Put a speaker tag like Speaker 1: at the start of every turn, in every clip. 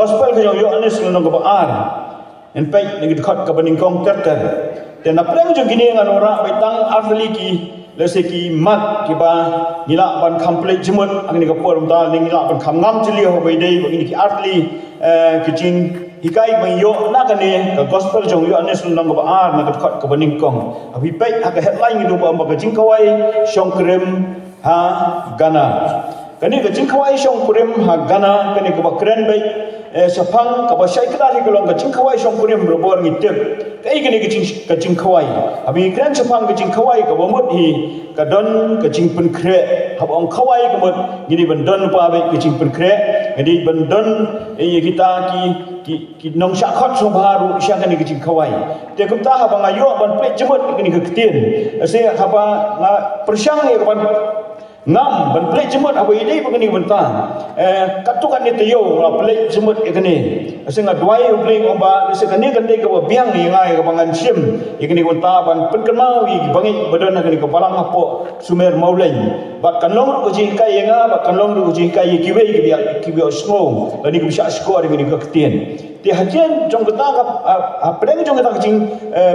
Speaker 1: gospel ke yo anis lo ko aan en pay ngi khot ka baning kong ter te na preng jo gini ngan ora betang arli ki lese ki mat ki ba nila ban complete jemut angni ka por da nila ban kham ngam chili ho bai dei ngi ki arli ki jing hikai bang yo na ka ne ka gospel jong yo anis lo ko aan na khot ka baning kong abi pay ha ka headline ngi do ba ka jing kawai shong krem ha gana kani ka jing kawai shong krem ha gana kani ka ba kren bai sapang ka ba shai kada ri kolong ka jing kawai shong krem robor ngi tek kai kani ka jing kawai abi kren sapang ka jing kawai ka ba mut hi ka don ka jing pun kre ha ong kawai ka mut ngini ban don pa bai ka jing pun kre ngini ban don kita ki nong sha khot so baru sha kani ka jing kawai te kum ta ha ba ngayo ban pe jemut kani ka ketien se ha ba nga persyang ni ka ban ngam ban plek jemut abai dei begini bentang katukan ni teo la plek jemut ikani asinga duai plek omba sekani kan dei ka biang ni ngai ka bangan sim ikani konta ban penkenau i bangi badan kani ka balang apo sumer maulain bat kanlong ru ji kai nga bat kanlong ru ji kai kiwe ki bi osmo ani ku bisa skor ni ka ketien ti hajen jong kata ka pedang jong kata jing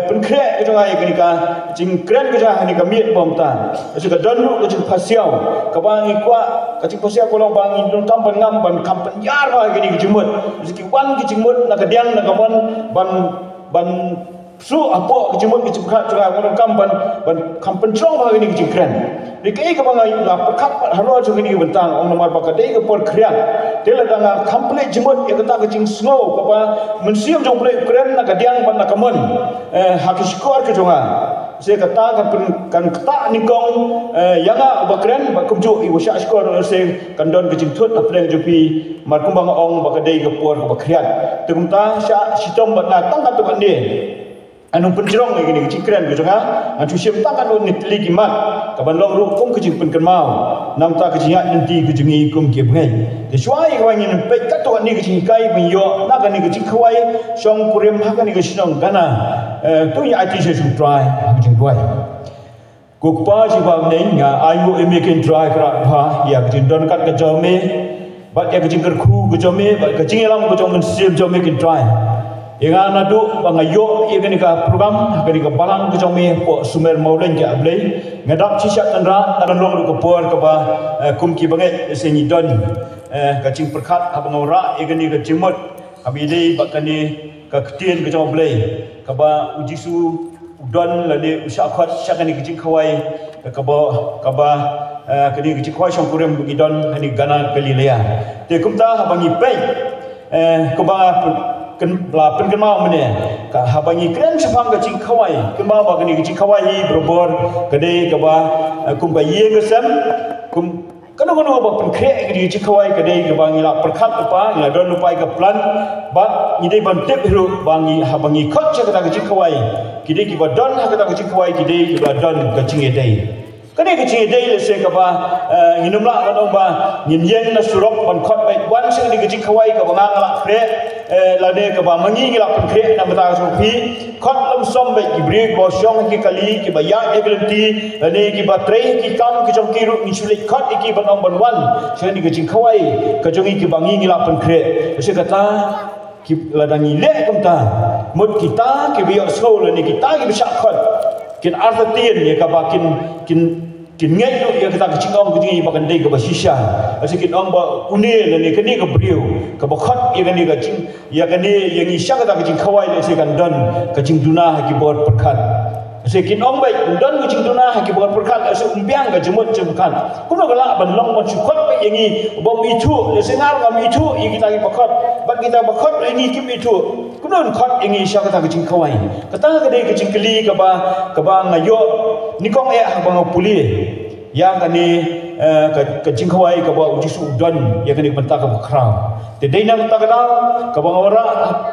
Speaker 1: penkre jong ai kani ka jing kren ka ja ni ka miet bom ta asika don ru ka jing pasiau kabangi kwa kacing posia kolong bangi don kampan ngam ban kampan yar ha gini kijimut siki wan kijimut na kadiang na kaman ban su apo kijimut kijimut juga kolong kampan ban kampan strong ha gini kijikran dikai kabangi la pekat halo jo gini bentang om nomor bakadai ke por krian tela danga complete jimut ya kata kacing snow kapa mensiam jong play kren na kadiang ban na kaman hakiskor ke jonga saya kata kan kata ni kong yang bakren bakumju ibu syak skor saya kandon kecing tut apreng jupi markumbang ong bakadai gepor bakriat tegumta syak sitom batna tang katu kande anu penjerong gini kecing kren gitu kan anu sim tang kan ni teli gimat kaban long ru kum kecing penkermau nam ta kecing nanti kecing kum ke bngai de suai kawan ni pe katu ni kecing kai binyo na kan ni kecing khwai song kurim ha kan ni kecing gana tu ya ati se su try kecing buai kuk pa ji ba nei nga ayu american try kra ha ya kecing don kat ke jome bat ya kecing kerku ke jome bat kecing elam ke jome sim jome kin try inga na du bangayo igani ka program gani ka balang ke jome po sumer maulen ke ablei ngadap cisak tanra taran long ko por ka ba kum ki bangai se ni don kecing perkat abangora igani ka jimot abidei bakani ka ketien ke jome blei ka ba ujisu udon lade usakhat syakani kecing khawai ka ba kini kecing khawai song kurem bugidon hani gana galilea te kumta habangi pe ko ba ken la pen ken mau mene ka habangi kren sepang kecing khawai ken mau ba kini kecing khawai berbor kede ka ba kum ba ye gesam kum kanu ba pen kre kini kecing khawai kede ka bangi la perkhat pa la don lupai ka plan bat ni dei ban tep hiru bangi habangi khot cha kata kecing khawai kide ki ba don ha kata kecing khawai kide ki ba don kecing edai kani kecing edai le se ka ba nginumla ka dong ba ngin yen na surok ban khot bai wan se ni kecing khawai ka ba ngang la kre la de ka ba mangi ngila pen kre na mata so pi khot lam som bai ki bri bo shong ki kali ki ba ya eglenti la ne ki ba tre ki kam ki jong ki ru ni sulik khot ki ba nong ban wan se ni kecing khawai ka jong ki ba ngi ngila pen kre se kata ki ladangi le kumta mut kita ki biyo so la ni kita ki bisa khot kin artien ye ka ba kin ngai lu ya kita kecing ong kecing bakan dei ka ba shisha asikin ong ba uni la ni kani ka brio ka ba khot ye kani ka cing ya kani ye ngi sha ka kecing khawai le se kan don kecing duna ki bor perkhat asikin ong bai don kecing duna ki bor perkhat ase umbiang ka jemut jemkan kuno kala ban long ba chukot ba ye ngi bom itu le se ngar ngam itu ye kita ki bakhot ba kita bakhot le ngi ki itu kuno khot ye ngi sha ka kecing khawai kata ka dei kecing keli ka ba ngayo nikong ya bang puli yang kani kecing khawai ka ba uji su don ya kani benta ka bakrau te dei na ta kana ka bang ora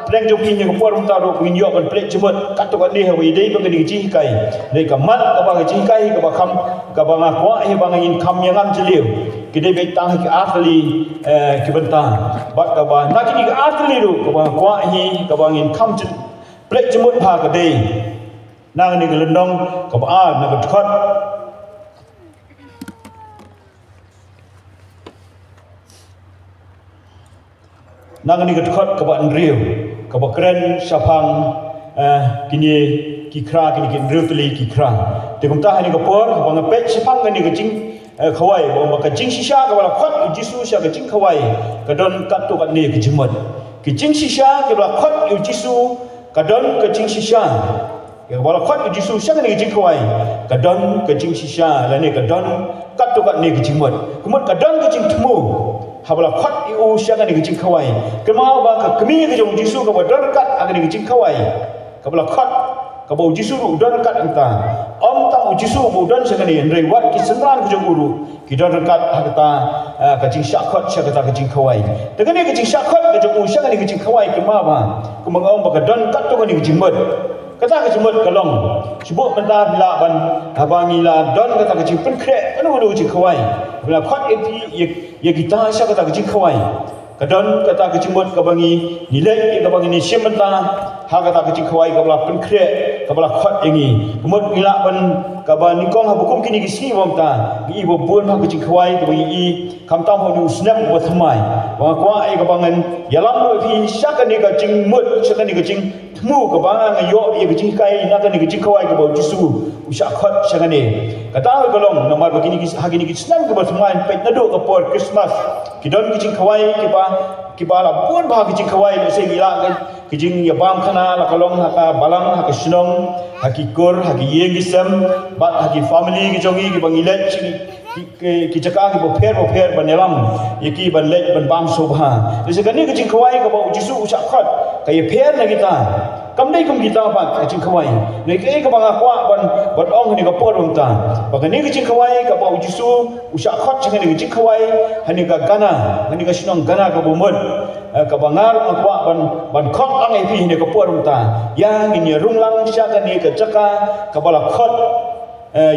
Speaker 1: plek jo pi ni ko por ta ro win yo ban plek jemut kat to ni ha wi dei ba kani ji kai dei ka mat ka ba ji kai ka ba kham ka ba nga kwa he ba ngin kham yang am jeliu ki dei be tang ki atli ki benta ba ka ba na ki atli ru ka ba kwa hi ka ba ngin kham plek jemut ha ka dei na ni ka lendong ka ba na ka khot nang ni ketkot ke ban riu ke bakren sapang kini kikra kini kin riu tuli kikra te kum ta ni ke por bang pek sapang ni ke jing khawai bang ka jing shisha ke bala khot jisu sha ke jing khawai ke don kat tu kat ni ke jimot ke jing shisha ke bala khot jisu ke don ke jing shisha ke bala khot jisu sha ke ni ke jing khawai ke don ke jing shisha la ni ke don kat tu kat ni ke jimot kumot ke don ke jing temu habala khot iu syaga ni gijing kawai kemau ba ka kemi ke jong jisu ka bodon kat aga ni gijing kawai kabala khot ka bo jisu ru don kat anta om tang jisu bo don syaga ni ndrei wat ki senran ke jong uru ki don kat hagata ka jing syakot syaga ta gijing kawai dengan ni gijing syakot ke jong syaga ni gijing kawai kemau ba kumang om ba ka don kat tu ni gijing mod kata ke jemut kalong sebut mentah bila ban abangi la don kata ke jing pen krek anu lu jing kawai bila khot ye kita sya kata ke jing kawai kadon kata ke jemut ka bangi nilai ke bangi ni syem mentah ha kata ke jing kawai ka bala pen krek ka bala khot ingi kemut bila ban ka ban ni kong ha bukum kini ki si bom ta gi bo bun ha ke jing kawai ka bangi i kam tam ho nu snap bo thamai wa kwa ai ka bangan yalam lu fi sya ka ni ka jing mut sya ka ni ka jing mu ke bang ayo ye gijing kai nak ni gijing kawai ke bau jisu usah khot sangane kata golong nomor begini hagini senang ke bersemaan pet nado ke por Christmas kidon gijing kawai ke ba la pun ba gijing kawai le se gila kan gijing ya bam khana la kolong ha balang ha snong ha ki kur ha ki ye gisam bat ha ki family ki jongi ki bangilet ki cakap ki boper banelam yaki ban let ban bam sobha disegani ke jing kawai ke bau jisu usah khot kaya per na kita kam dai kum kita ba jing kawai nei ke ka banga kwa ban ong ni ka por ta bagani ke jing kawai ka bau jisu usah khot jing ni jing kawai hani ka gana hani ka sinong gana ka bomod ka bangar kwa ban khot ang ai pi ni ka por ta yang ni runglang sya ka ni ka caka ka bala khot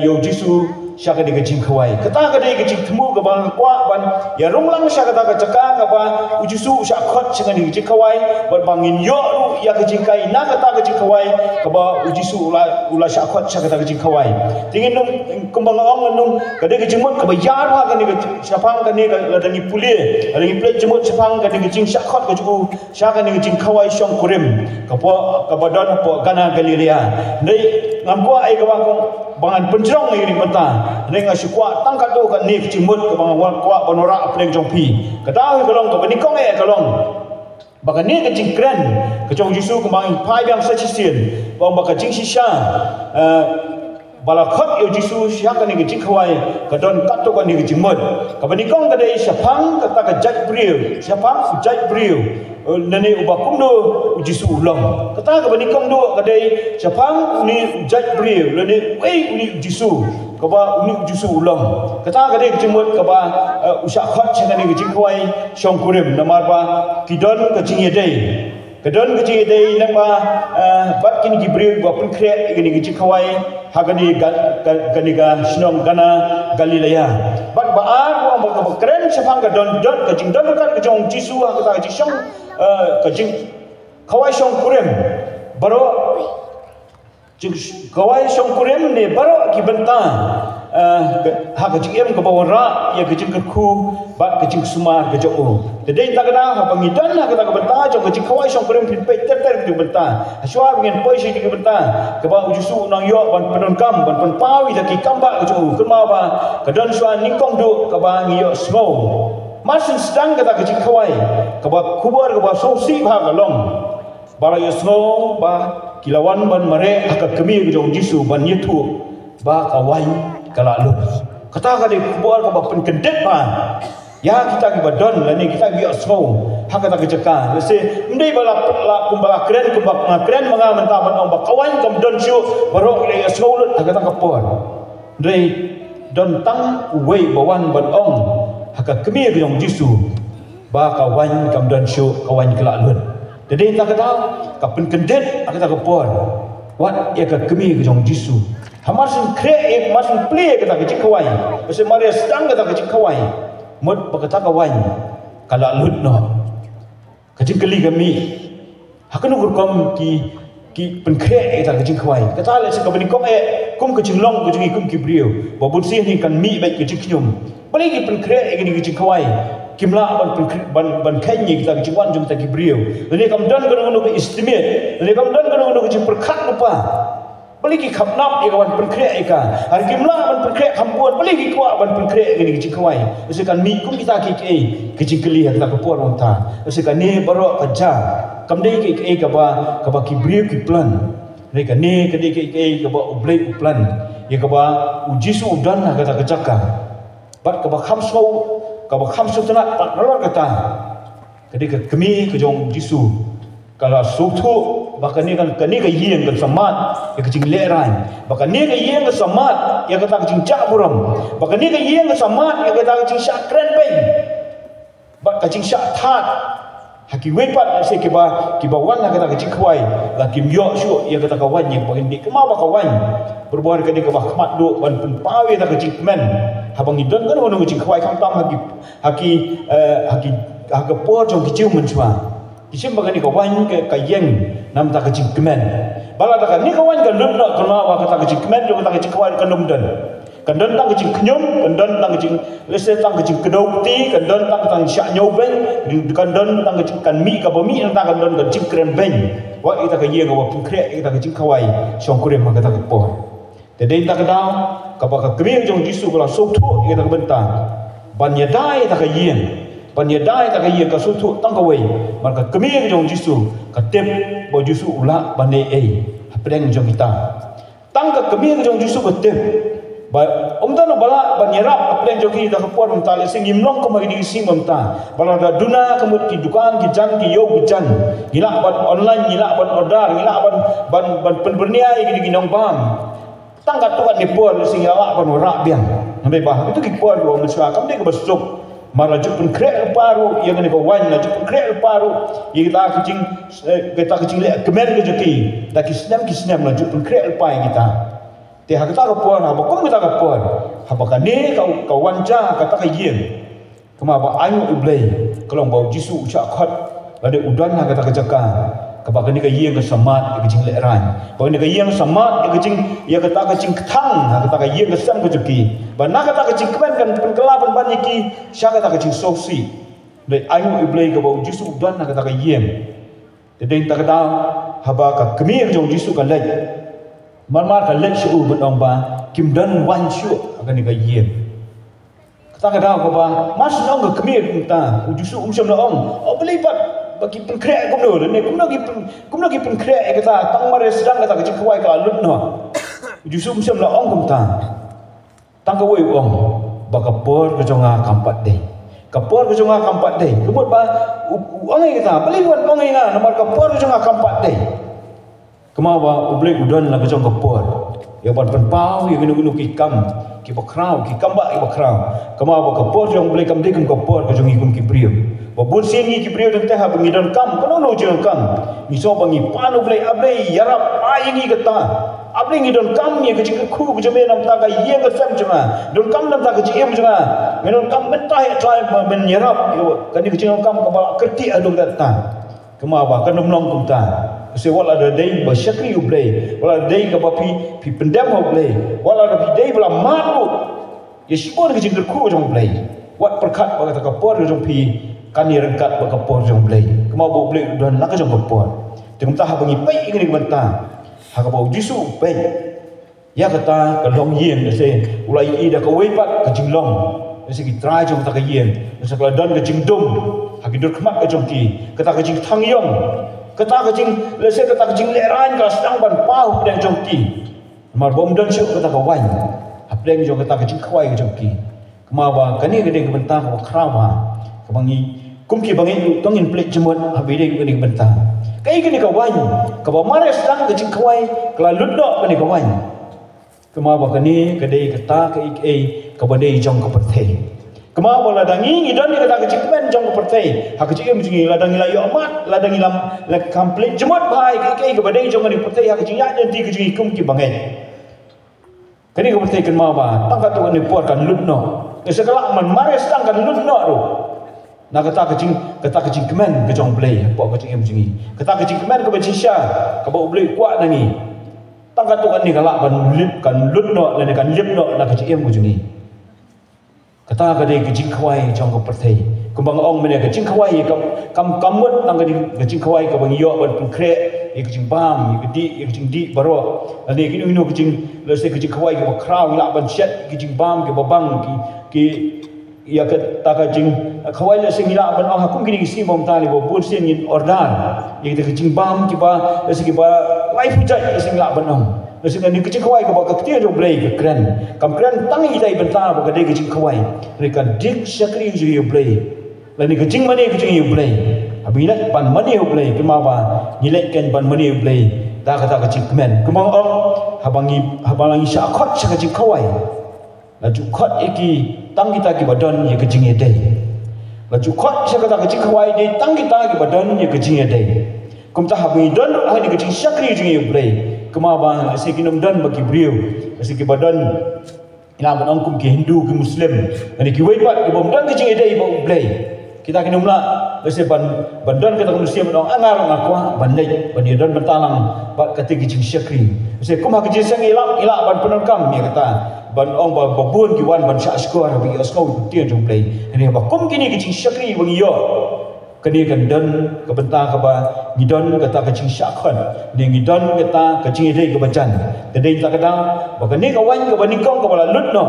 Speaker 1: yo jisu syaga di gejing kawai kata ka di gejing temu ka bang kwa ban ya runglang syaga ta ka caka ka ba ujusu syakot syaga di gejing kawai ban bangin yo lu ya gejing kai na kata gejing kawai ka ba ujusu ula syakot syaga ta gejing kawai tingin nung kembang ong nung ka di gejing mut ka ba yar ha ka ni syapang ka ni ka dangi pulie dangi plate jemut syapang ka di gejing syakot ka ju syaga di gejing kawai syong kurim ka ba don po gana galilea nei ngamko ai ka bang bangan penjong ni mata dengan syukwa tangkat tu kan ni cimut ke bangan kwa bonora pleng jong pi kata kalong ka bani kong kalong baka ni ke jingkran ke jong jisu ke bang pai yang sachisian bang baka jing shisha bala khot yo jisu syak ni ke jingkhwai ka don kat tu kan ni ke jimut ka bani kong ka dei syapang kata ka jat briu syapang jat briu nani ubah kumdo jisu ulang kata ka bani kong do ka dei syapang ni jat briu nani wei ni jisu ka ba ni jisu ulang kata ka dei jimut ka ba usyak khot syak ni ke jingkhwai syong kurim namar ba kidon ka jing yedei kadon kecil day nama bat kini gibril buat pun krek kini kecil kawai hagani gani ga sinong gana galilea bat baar buat keren sepang kadon kecil don kan kecil jisu kata kecil song kecil kawai song kurem baru kawai song kurem ni baru kibentang ha kecil em ke bawah rak ya kecil kerku bat kecil sumar kecil jadi tak kena ha pengidan ha kata kebentang jong kecil kawai song kurem pin pe ter ke bentang aswa ngin poi si ke bentang ke ba ujusu nang yo ban penon kam ban pen pawi dak kamba kecil kema ba kedon swa ningkong du ke ba ngiyo smo masin sedang kata kecil kawai ke ba kubur ke ba sosi ha galong bara yo smo ba kilawan ban mare ha kemi jong jisu ban yetu ba kawai kalalu kata kali kubur ka bapen kedet pa ya kita ki badon la ni kita bi asmo ha kata ke ceka lese ndai bala kumbala kren mga mentaban om kawan kam don syu barok ile asmo lut ha kata kapor ndai don tang wei bawan ban ong ha ka kemi ke jong jisu ba kawan kam don syu kawan kalalu jadi tak kata kapen kedet ha kata kapor wat ya ka kemi ke jong jisu Hamasin krek masin play kata kecik kawai. Pasal Maria sedang kata kecik kawai. Mud berkata kawai. Kalau lut no. Kecik kali kami. Hakanu berkom ki penkrek kata kecik kawai. Kata le sekabani kom kum kecik long kecik kum kibriu. Babun sih ni kan mi baik kecik nyum. Balik ki penkrek ni kecik kawai. kimla ban khenyi kita ki wan jum ta ki brio ne kam dan kan ke estimate ne kam dan kan ke perkhat lupa beli ki khapnap e wan perkre ka har kimla ban perkre khampuan beli ki kwa ban perkre ni ki kwai se kan mi kum kita ki keli ta ko por on ta se kan ne baro ka ja kam dei ki ka ba ki brio ki plan ne kan ne ka dei ki ka ba ublei plan ye ka ba ujisu udan na kata kecaka bat ka ba khamso tana tak nolor kata ketika kami ke jong jisu kalau sutu bahkan ni kan kani ka yeng kan samat ya kecing leran bahkan ni ka yeng ka samat ya kata kecing cak buram bahkan ni ka yeng ka samat ya kata kecing syak kren bai bak kecing syak that haki wepat se ke ba wan la kata kecing kwai la kim yo syu ya kata kawan yang paling dik kemau ba kawan berbuat ke ba khmat do ban pun pawe ta kecing men habang idon kan wono kecing kwai kham tam haki por jong kecil menjua kecil bagan ni kawan ke kayeng nam ta kecing men bala ta ni kawan kan lut nak kena wa kata kecing men do kata kecing kwai kan dum dan kan dan tang kecing knyum kan dan tang kecing lese tang kecing kedau ti kan dan tang syak nyau ben kan dan tang kecing kan mi ka bami tang kan dan kecing kren ben wa ita ka yeng wa pun krek ita kecing kwai song kure ma kata por tedei ta kadau ka ba ka kemi jong jisu kala sok thu ita ka bentang ban yadai ta ka yeng ban yadai ta ka yeng ka sok thu tang ka wei maka kemi jong jisu ka tep bo jisu ula ban ei apreng jong kita tang ka kemi jong jisu ka tep ba omdan bala ban yarap apreng jong kita ka por mta le sing imlong ka magi sing mta bala da duna kemut ki dukan ki jan ki yo ki jan gila ban online gila ban order gila ban penbernia ki ginong bam tangkat tu kan ni por sing awak ban ora biang nambe bah itu ki por go mesra kam de ke besuk mara jupun krek paru yang ni ko wan na jupun krek paru ye kita kecing le kemer ke jeki ta ki snam na jupun krek pai kita te ha kita ko por ha ba kom kita ko por ha ba kan ni ka wan ja ka ta ka yen kema ba ayu iblai kolong bau jisu ucak khat lade udan ha kata kejaka kabak ni ka yeng ka samat ke jing le ran ba ni ka yeng samat ke jing ya kata ka jing thang ha kata ka yeng ka sam ke juki ba na kata ka jing kmen kan kelaban ban ki sya kata ka jing sosi le ayu iblai ka bau jisu udan ha kata ka yeng te dei ta kata ha ba ka kemir jong jisu ka lek mar ka lek shu ben ba kim dan wan shu ka ni ka yeng kata kata ko ba mas nong ka kemir ta jisu umsam na ong belipat bagi pengkrek kum dulu ni kum lagi pengkrek kata tang mare sedang kata kecik kuai ka lut no justru musam la ong kum ta tang ka wei ong baka por ke jonga kampat dei kapor ke jonga kampat dei kebut ba ongai kata beli buat ongai na nomor kapor ke jonga kampat dei kemau ba ublek udon la ke jonga kapor ya ban pau ya gunu ki kam ki bakrau ki kamba ki bakrau kemau ba kapor jong blek kam dei kum kapor ke jongi kum ki brio babun sini ki brio dan teh bangi dan kam kono no jeng kam ni so bangi panu blai ablai yarap aingi kata ablai ngi don kam ye ke ku ke jeme nam ta ga ye ke sam jema don kam nam ta ke em jema menon kam mentah ya try men yarap kan ni ke kam ka bala kerti adung kata kema ba kan nomlong kum ta se wala ada dei ba syakri ublai wala dei ka ba pi pendam ublai wala ada dei bala maru ye sibor ke ku jong blai wat perkat ba kata ka por jong pi kan ni rengkat ba kapor jong blai kemau bo blai don la ka jong kapor tengum ta ha bangi pai ngini banta ha ka bo jisu pai ya kata ka long yen se ulai i da ka wei pat ka jinglong se ki trai jong ta ka yen se ka don ka jingdum ha ki dur khmat ka jong ki kata ka jing thang yong kata ka jing le se kata ka jing le ran ka sedang ban pau pedang jong ki mar bom don syuk kata ka wan ha pedang jong kata ka jing khwai ka jong ki kemau ba kan ni ka deng ka banta ka krawa ka bangi kumki bangi tongin plek jemut habide ni benta kai gini ka wan ka ba mare sedang ke jingkwai kala ludok ni ka wan kema ba kani ka dei kata ka ik ka ba dei jong ka perthei kema ba la dangi ngi don ni kata ka jingmen jong ka perthei ha ka jingem jingi la dangi la yo mat la dangi lam la complete jemut bai ka ik ka ba dei jong ni perthei ha ka jing ya den ti ka jingi kumki bangai kani ka perthei kema ba tang ka tu ni por kan ludno sekala man mare sedang kan ludno ro na kata kecing kemen ke jong blai buat kecing em jingi kata kecing kemen ke becisha ka ba blai kuat nangi tang katu kan ni galak ban lip kan lut no kan lip no na kecing em jingi kata ka dei kecing khwai jong ka perthei kumbang ong mene ka jing khawai kam kamut tang ka jing khawai ka bang yo ban pun kre ka jing bam ka jing di baro ani ki no ka jing le se ka jing khawai ka kraw la ban shet ka jing bam ka babang ki ya ka ta ka jing khawai le se ngila ban ong hakum ki si bom tali bo bun sen in ordan ya ka jing bam ki ba le se ki ba lai pu jai le se ngila ban ong le se ni ka jing khawai ka ba ka tie do blai ka kren kam kren tang i dai ban ta ba ka dei ka jing khawai le ka dik shakri ju yo blai lani ka jing mani ka jing yo blai abina ban mani yo blai ke ma ba ni le ken ban mani yo blai ta ka jing kmen kumang ong habangi sha khot sha ka jing khawai la ju khot iki tang kita ki badan ye ka jing ye dai la ju khot sha ka jing khawai dei tang kita ki badan ye ka jing ye dai kum ta habi don ha ni ka jing shakri jing yo blai kema ba se ki nom dan ba ki brio se ki badan ina ban ong kum ki Hindu ki Muslim ani ki wei pat ki bom dan ki jing ye dai ba blai kita kena mula bese ban don kita Muslim dong angar ngakwa ban lei ban don bentalang bat kata gijing syakri bese kuma ke jisang ilak ban penongkam ya kata ban ong ba babun ki wan ban syakskor bi askau tien jong play ni ba kum kini gijing syakri bang yo kini kan don ke bentang ka ba ngidon kata gijing syakon ni ngidon kata gijing dei ke bacan kedai tak kadang ba kini kawan ke banikong ke bala lut no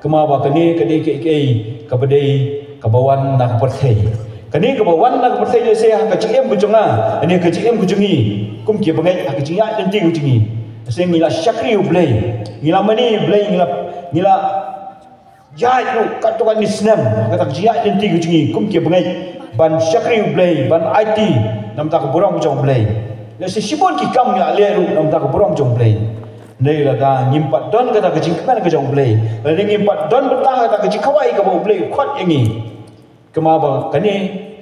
Speaker 1: kema ba kini kedai ke badai kabawan nak perthai kani kabawan nak perthai le se ha ka cim bujonga ani ka cim bujungi kum ki bangai ha ka ciya dan ti bujungi se ngila syakri ublai ngila mani ublai ngila jai lu katukan islam kata ciya dan ti bujungi kum ki bangai ban syakri ublai ban IT nam ta ka borong bujong ublai le se sibon ki kam ya le lu nam ta ka borong bujong ublai nei la da nyimpat don kata ka jingkman ka jong ublai le nyimpat don betah kata ka jikawai ka ublai khot yangi kema ba kani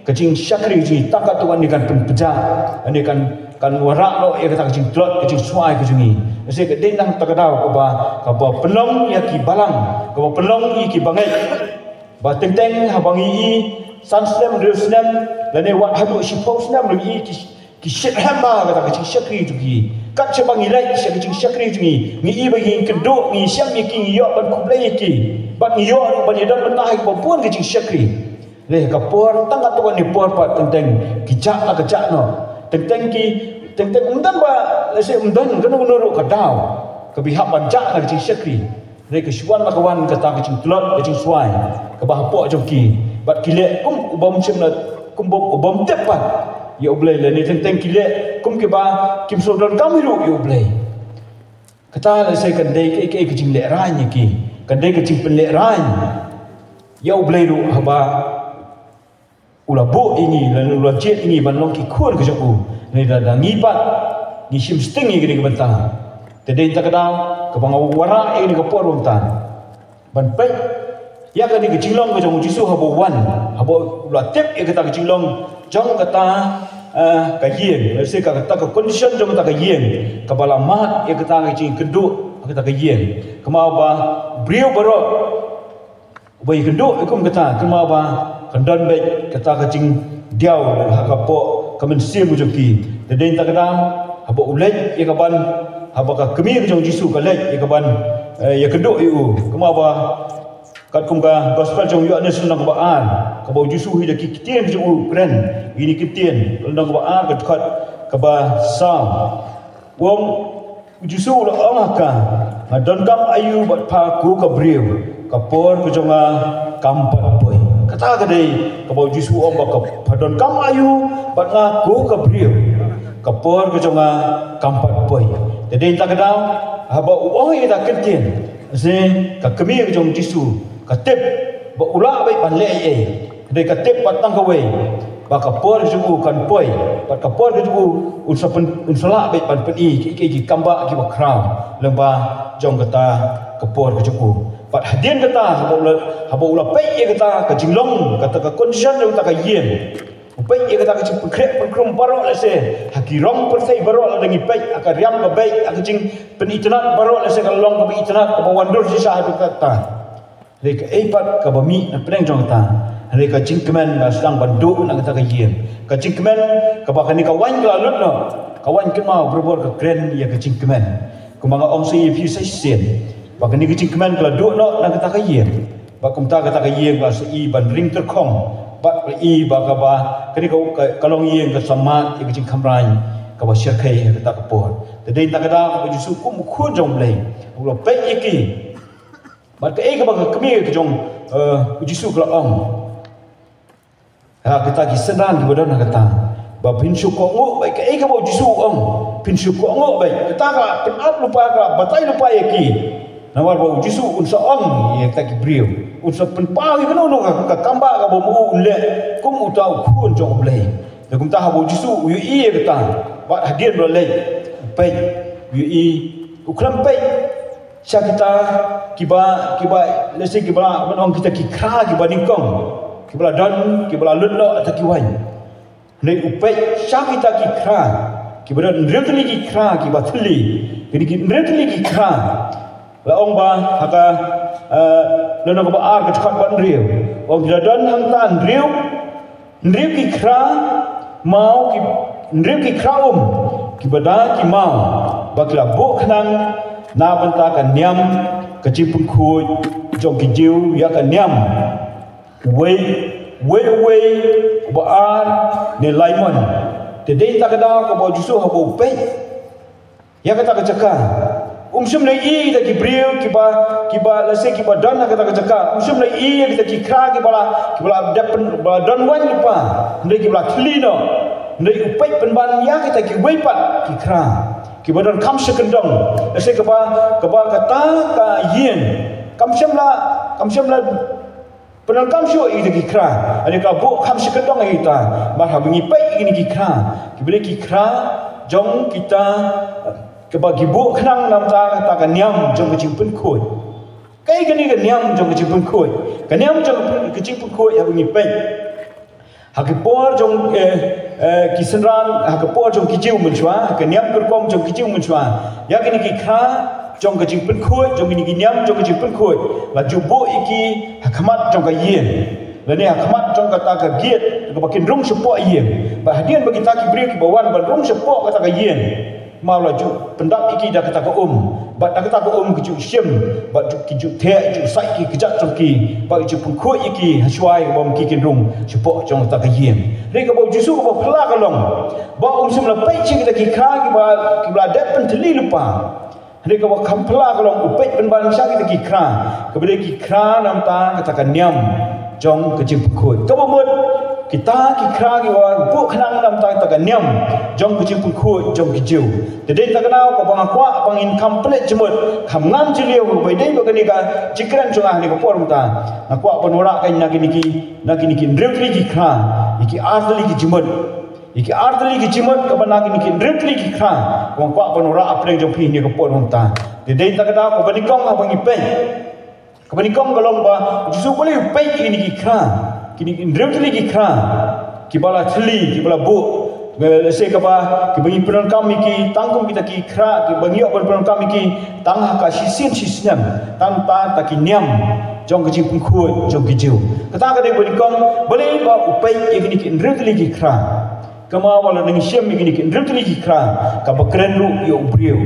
Speaker 1: kajing syakri ji takat tuan ni kan penpeja ani kan warak lo ya kata kajing trot kajing suai kajungi se ke denang takadau ka ba pelong ya ki balang ka ba pelong i ki bangai ba teng habangi i sansem resnem lane wat habu shipos nam ri ki shit hamba kata kajing syakri ji kat sebang ilai kajing syakri ji ngi i bagi keduk ngi syam ki ngi yo ban kublai ki ban ngi yo ban yedan mentah ba pun kajing syakri leh kapor tang atuan ni por pat tenteng kijak la kejak no tenteng umdan ba lese umdan kena menurut kadau kebihak banjak la kecing syakri leh kesuan la kawan kata kecing telot kecing suai ke bahapok joki bat kilek kum ubam sem la kum ubam tepat ya ublai le ni tenteng kilek kum ke ba kim sodon kamiru ya ublai kata lese kendai ke kecing lek rai ni ki kendai kecing pelek rai ya ublai lu haba ula bo ini lalu ula jet ini ban long ki khur ke joku ni da ngipat ni sim stingi ke bentang tedei tak kadang ke bang wara ini ke por bentang ban pe ya ka ni ke jilong ke jong jisu habo wan habo ula tep ke kata ke jilong jong kata ka yen se ka kata ke condition jong kata ke yen ke bala mat ya kata ke jing keduk kata ke yen kemau ba brio baro bai keduk ikum kata kemau ba kendon baik kata kacing diau hakapo kamen sim joki tedeng tak kadang haba ulet ya kaban haba ka kemi jong jisu ka lek ya kaban ya keduk yu kema ba kat kum ka gospel jong yu ane sunang ba an ka ba jisu hi daki kitien jong kren ini kitien ndang ba an kat ka ba sam wong jisu la Allah ka don kam ayu bat pa ku ka brio ka por ku jonga kampat boy kata kadai ka bau jisu om ba ka padon kam ayu bat ngaku ka brio ka por ke jonga kampat boy jadi tak kadau haba uang ida ketien se ka kemi ke jong jisu ka tep ba ula bai ban le ai kadai ka tep patang ka wei ba ka por jugu kan poi ba ka por ke jugu unsala bai ban pen ki kamba ki ba kram lemba jong kata ka por ke jugu pat hadien kata haba ula pai kata ka jinglong kata ka condition yang tak yen pai kata ka pengkrek pengkrum baro la se hakirong persai baro la dengi pai aka riam ka bai aka jing penitnat baro la se ka long ka itnat ka wandur si sah kata rek eipat ka bami na preng jong ta rek ka jing kemen ba sedang bandu na kata ka yen ka jing kemen ka ba kani ka wan ka lut no ka wan ke mau berbor ka kren ya ka jing kemen kumanga ong si fi sai sen baka ni kecing kemen kala duk no nak kata kaya baka mta kata kaya ba si ban ring terkong bat i ba ka ba kani ko kalong yeng ka samat i jing khamrai ka ba syakai ka ta ka por te dei ta ka da ko jisu kum khu jong blai lo pe iki bat ka e ka ba ka kami ka jong jisu ka ong ha kita ki senan ki bodan ka ta ba pin su ko ngo bai ka e ka ba jisu ong pin su ko ngo bai kita ka pin up lupa ka batai lupa iki nawar ba jisu un sa ong ye ta ki brio un sa pen pa ki no ka kamba ka bo mu le kum utau khun jong blai de kum ta ha bo jisu yu i ka ta ba hadian ro le pe yu i ukram pe sya kita kiba lesi kiba ong kita ki kra kiba ningkong kiba dan kiba lutlo ta ki wai nei upe sya kita ki kra kiba dan retli ki kra kiba thli kini ki retli ki kra la ong ba haka lono ko ba ar ka khot ban riu ong kita dan hang tan riu ki kra mau ki ki kra kiba da ki mau ba kla bo khnang na banta ka niam ka chipun khui jong ki jiu ya ka niam wei ba ar ne laimon te dei ta ka da ko bo jusu ha bo pe ya ka ta ka chaka sum le i ta ki brio ki ba la se ki ba dan ka ta ka chaka sum le i ta ki kra ki ba dapen ba dan wan ni pa ndai ki ba klino ndai upai pen ban ya ka ta ki wei pat ki kra ki badan kam sekendong ese kaba kata ka yin kam semla penal kam syo i ki kra ani ka bu kam sekendong i ta ba ha bingi pai ini ki kra ki bele ki kra jong kita kaba ki bu khnang nam ta ka niam jong ki pen khoi kai ka ni ka niam jong ki pen khoi ka niam jong ki pen khoi ha bingi pai ha ki por jong ki senran ha ka por jong ki jiu mun chwa ka niam kur kom jong ki jiu mun chwa ya ki ni ki kha jong ka jing pen khoi jong ni ki niam jong ka jing pen khoi la ju bo iki ha khamat jong ka yin la ne ha khamat jong ka ta ka giet ka bakin rung sepo yin ba hadian bagi ta ki bri ki bawan ban rung sepo ka ta ka yin mau la ju pendap iki da ka ta ka ba da ka ta ka ki ju sim ba ju ki ju the ju sai ki kejat jong ki ba ju pen khoi iki ha shwai bom ki kin rung sepo jong ta ka yin ni ka bo jisu ka bo phla ka long ba sim la pai chi kita ki kha ki ba dep pen thli lupa ni ka bo kham phla ka long upai pen ban sha kita ki kha ka bele ki kha nam ta ka niam jong ka jing khoi ka bo mut kita ki kha ki wa bu khnang nam ta ka niam jong ka jing khoi jong ki jiu de dei ta ka nau ka bang kwa bang in complete jemut kham ngam ji liu bai dei ba ka ni ka jikran chung ah ni ka por ta na kwa panora ka na ki ni ki rew ki kha iki ardli ki jimut iki ardli ki jimut ka bana ki ni ritli ki kha wang kwa panora apreng jong phi ni ka por ta de dei ta ka da ko bani kong ha bang i pe ka bani kong ka long ba jisu boleh pe ki ni ki kha ki ni ritli ki kha ki bala thli ki bala bu se ka ba ki bagi peran kami ki tangkum kita ki kha ki bagi peran kami ki tang ha ka sisin sisnyam tang ta ki niam jong ki pun khoi jong ki jiu kata ka dei bani kong boleh ba upai ki ni ki ritli ki kha kama wala nang siam ki ni ki ritli ki kha ka ba kren lu yo brio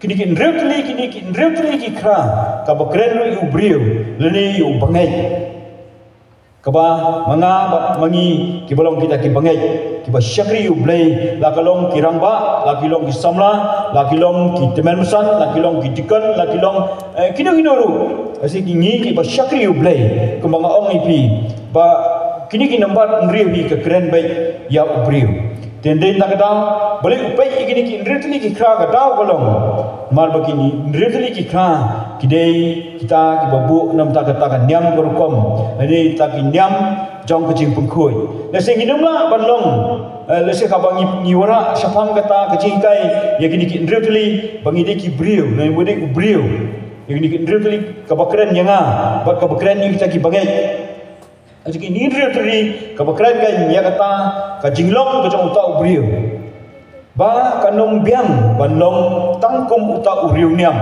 Speaker 1: kini ki ritli ki kha ka ba kren lu yo brio leni yo bangai kaba manga mangi ki bolong kita ki bangai ki ba syakri yu blai la kalong ki rangba la kilong ki samla la kilong ki temen musan la kilong ki dikan la kilong kino ru asi ki ngi ki ba syakri yu blai kembang ong ipi ba kini ki nambar nri bi ka kren bai ya ubriu tenden tak da boleh upai kini ki nritli ki kra ka daw kolong mar begini nritli ki kra kidei kita ki babu nam ta ka niam berkom ani ta ki niam jong ka jing pun khoi la sing inum la ban long la se ka bang ni wara sapang kata ka jing kai ya kini ki nritli bangi de ki briu na bode ubriu ya kini ki nritli ka bakren yanga ba ka bakren ni kita ki bangai Jadi ni nritli ka bakren kai ya kata ka jinglong ka jong ta ubriu ba kanong biang banlong tangkum uta uriu niam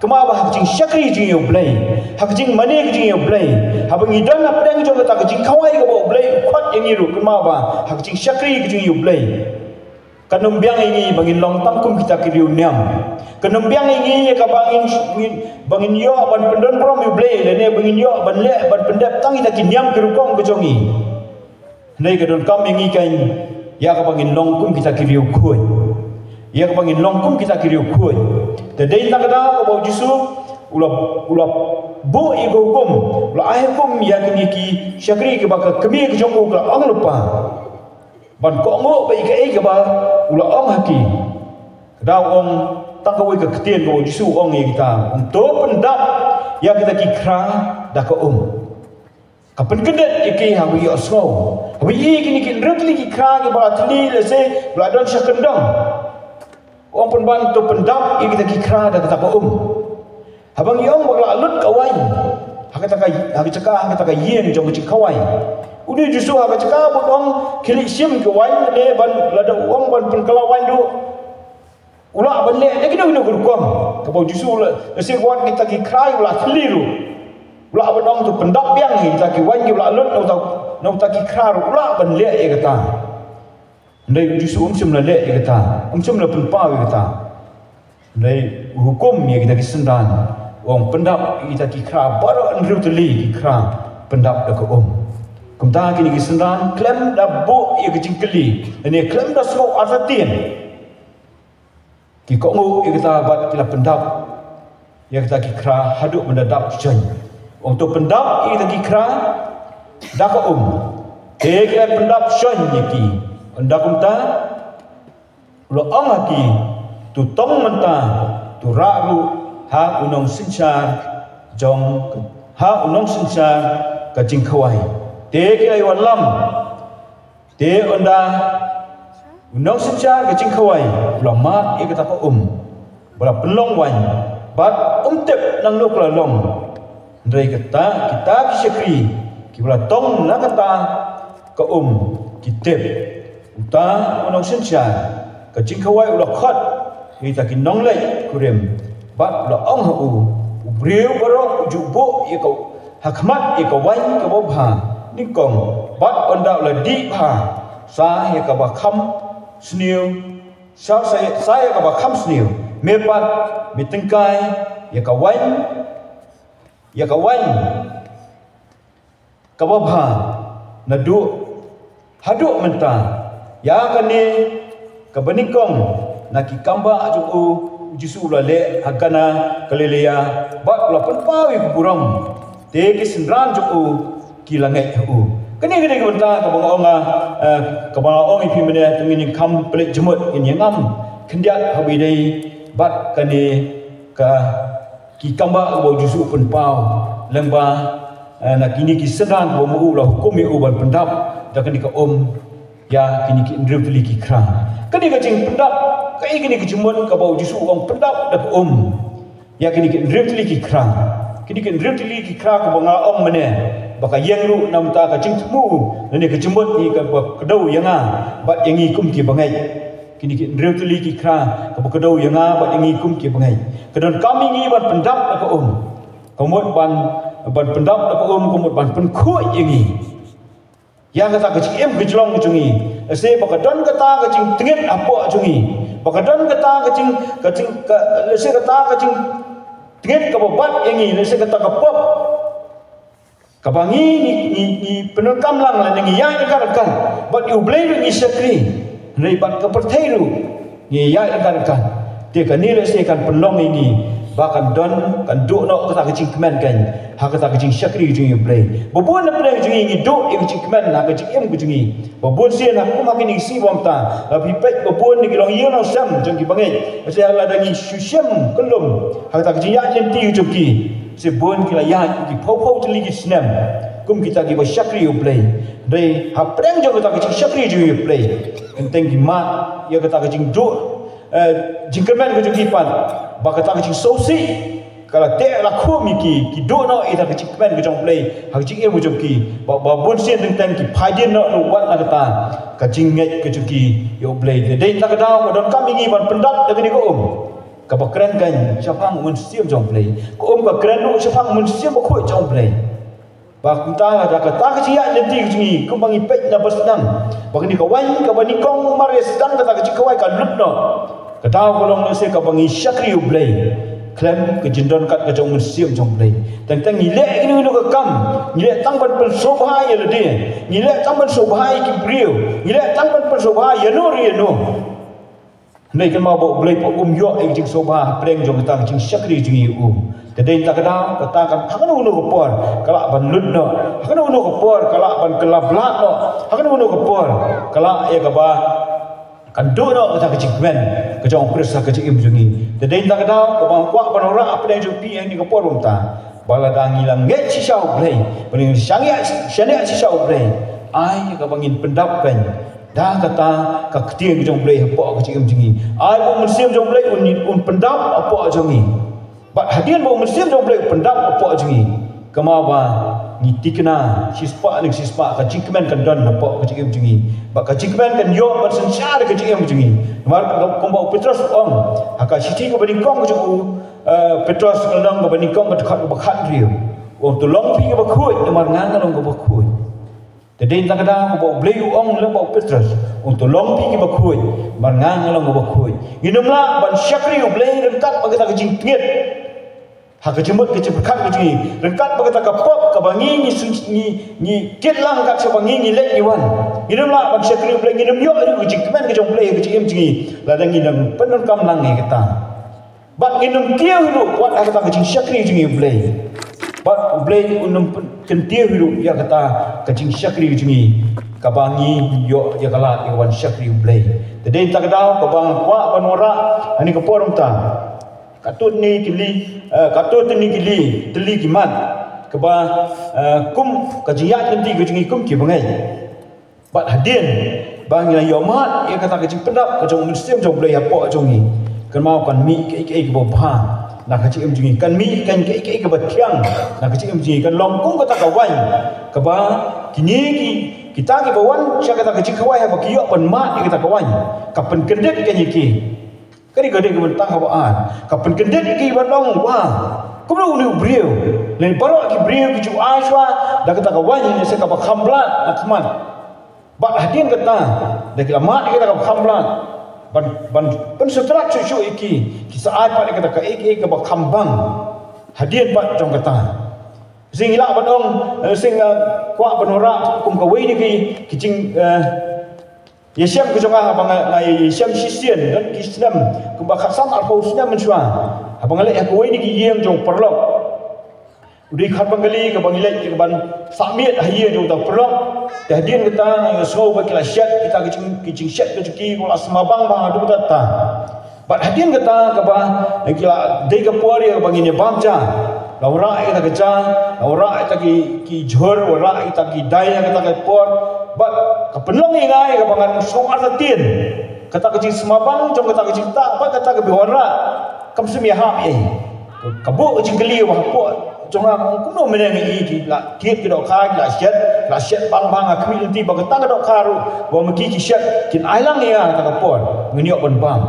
Speaker 1: kema ba hak syakri jing yo blai hak jing mane jing yo blai ha bangi dan apa dang jong ta jing khawai ka bo blai khat yang iru kema ba hak jing syakri jing yo blai Kanumbiang ini bangin long tangkum kita kiriu niam. Kanumbiang ini ka bangin yo ban pendon prom yu blay lene bangin yo ban le ban pendap tang kita kiniam kiru kong kejongi. Nei kadon kam ini kan ya ka bangin long kum kita kiriu kuy. Ya ka bangin long kum kita kiriu kuy. Tadai tak ada ka bau jisu ula bu ego kum ula air kum ya kini ki syakri ke baka kemi ke jongku ka ang lupa. Ban ko ngo ba ika ba ula ong haki kadau ong tangkawi ke ketien ko jisu ong ye kita untuk pendap ya kita kikra dak ko kapan kedet iki hawi osno hawi kini kin rekli kikra ke bala tli lese bala don syakendong ong pun ban to pendap ye kita kikra dak ko habang yong bala alut kawai haka taka yen jong ci kawai udi justru haka cakap botong kilik sim ke wain le ban lada uang ban penkelawai du ulah ban le dia kena guna gurkom kabau justru lesi kuat kita ki krai ulah keliru ulah botong tu pendap yang kita ki wain ki ulah lut nau ta ki krar ulah ban le ye kata ndai justru sim la le ye kata sim la penpau ye kata ndai hukum ye kita ki sendan wong pendap kita ki kra baru andru teli ki kra pendap dak kumta kini kisendan klem da bo ye kecingkeli ini klem da semua artian ki kongu ye kita bat kila pendap ye kita kikra haduk mendadap jen untuk pendap ye kita kikra da ko te kila pendap jen ye ki anda kumta lo angaki tu tong menta tu raru ha unong sinchar jong ha unong sinchar kacing khawai te ke ai lam te onda unong sinchar kacing khawai ulamat e kata ko bala pelong wan bat tep nang nok la long ndai kata kita kisyakri ki bala tong na kata ko kitep uta unong sinchar kacing khawai ula khat kita kinong lai kurem bat la ong hu ubriu baro jubo ye ko hakmat ye ko wan ko bha nikong bat onda la di pha sa ye ka ba kham sniu sa saya ka ba kham sniu me pat mitengkai ye ka wan ka ba bha na du hadu menta ya kani ka banikong na ki kamba ju jisu la le hakana kaleleya bat la penpawi kurang te ki sendran ju ki langai kani kani konta ka bonga ka ba ong ipi mene tengin kam pelik jemut in yangam kendiat habi dei bat kani ka ki kamba bo jisu penpau lemba na kini ki sendran bo mu la hukum u ban pendap da kani ka ya kini ki ndrevli ki kra kani ka jing pendap kai kini kejumon ka bau jisu orang pendap dak ya kini ki ndrevli ki kra kini ki ndrevli ki kra ka bonga mene baka yang lu nam ta ka jing temu ne kejumon ni ka kedau yanga bat yangi kum ki bangai kini ki ndrevli ki kra ka kedau yanga bat yangi kum ki bangai kedon kami ngi ban pendap dak komot ban pendap dak komot ban penku yangi yang kata kecing kejlong kejungi se baka don kata kecing tengit apa jungi baka don kata kecing se kata kecing tengit ka babat yangi se kata ka pop kabangi ni penukam lang la ngi ya kan but you blame ni sekri nei bat ka perthairu ni ya kan dia kan ni se kan pelong ini bahkan don kan do no kata kecing kemen kan ha kata kecing syakri jungi play bobon na play jungi ni do e kecing kemen na kecing em jungi bobon sien aku makin isi bomta tapi pek bobon ni kilong yo no sam jungi bangai saya la dangi syusem kelum ha kata kecing ya enti jungi se bon kila ya ki pau teli ki snam kum kita ki ba syakri play dei ha preng jo kata kecing syakri jungi play enteng ki mat ya kata kecing do jingkemen jungi pan bakata kecing sosi kalau te la khomi ki do no ita kecing kemen kejong play ha kecing e mujum ki ba bon sien teng ki phaidin no wat na kata kecing ngai kejong ki yo play de ta kada don kami ngi ban pendak de ni ko ka ba kren kan chapang mun siam jong play ko ka kren no chapang mun siam ko jong play Ba kunta ada kata keciak nanti kecing kumbang ipek na bersedang. Ba ni kawan ka bani kong mare sedang kata kecik kawai ka lutno. Kata kolong se ka bangi syakri ublay. Klem ke jindon kat ke jong siam jong play. Tang ngilek ni ke kam. Ngilek tang ban persobha ya lede. Ngilek tang ban sobha ki brio. Ngilek tang ban persobha ya no ri no. Nei kan mau bo blay po yo ek jing sobha preng jong tang jing syakri jing u. Tadai tak kadang katakan hakan uno kopor kalak ban ludno hakan uno kopor kalak ban kelablat no hakan uno kopor kalak ya kaba kandu no kata kecikmen kejong persa kecik imjungi tadai tak kadang kaba kuak ban ora apa yang jupi yang di kopor umta bala dangilang nget sisau play paling sangia syania sisau play ai kaba ngin pendapkan dah kata ka keting kejong play apa kecik imjungi ai bo musim jong play un pendap apa jongi Ba hadian bawa Muslim jauh boleh pendap apa aja kemawa ngitikna sispa ni sispa ka cikmen kan dan apa ka cikim jungi ba ka cikmen kan yo bersensyar ka cikim jungi mar ka bawa Petrus om haka siti ko bani kong ju Petrus nang ko bani kong ka dekat bakhat riu om tolong pi ka bakhuit mar ngang nang ko bakhuit tadin tak ada ko boleh om le bawa Petrus om tolong pi ka bakhuit mar ngang nang ko bakhuit nginumla ban syakri boleh dekat bagi ta ka cikmet hak kejemut kecepekat kecing rengkat berkata kapok kebangi ni kitlang kat sebangi ni lek iwan inumlah bang syakri boleh inum yo ada kecing kemen kejong boleh kecing emcingi ladang inum penon kam lang ni kata bak inum kieu hidup buat kata kecing syakri kecing boleh bak boleh unum kentiu hidup ya kata kecing syakri kecing kabangi yo ya kala iwan syakri boleh tadi tak tahu kabang kuat panora ani keporum ta katut ni kili teli kimat keba kum kajiat nanti kejingi kum ki bangai bat hadin bang yang yomat ia kata kejing pendap kejong muslim jong boleh apa jongi kan mau kan mi ke ke bobha nak kejing jongi kan mi kan ke ke batiang nak kejing jongi kan longkung kata kawan keba kini kita ke bawan sia kata kejing kawai apa kiyo pan mat kata kawan kapan kendet kan iki kali gede kementang hawaan kapan kendet iki bandong wah kuno ulu brio lain baru ki brio ki aswa dah kata kawan ni se ka khamblat akman bak hadin kata dah kila mat kita ka khamblat ban setrak cucu iki saat pak kata ka iki ka khambang hadin pak jong kata sing ilak bandong sing kuak penora kum kawai ni ki cing Yesiam kejongah abang Yesiam sisian dan Islam kebakasan al-Fausna mensua abang lek aku ini giyang jong perlok udah khat bangali ke bangilek ke ban samit haye jong ta perlok dahdian kita so bakila syat kita kicing syat kecuki wala semabang bang adu tata bat hadian kita ke ba kila dei ke puari ke bangine bamja laura kita keja laura kita ki jor laura kita ki daya kita ke por bat kapenlong ingai ka bangan sungar tatin kata kecing semabang jong kata kecing tak ba kata ke biwara kam semia hap ai kabu kecing geli wa po jong ang kuno meneng i ki la kiet ki dok kha la syet bang akmi nanti ba kata dok kharu wa meki ki syet kin ailang ya kata ke por ngeniok ban bang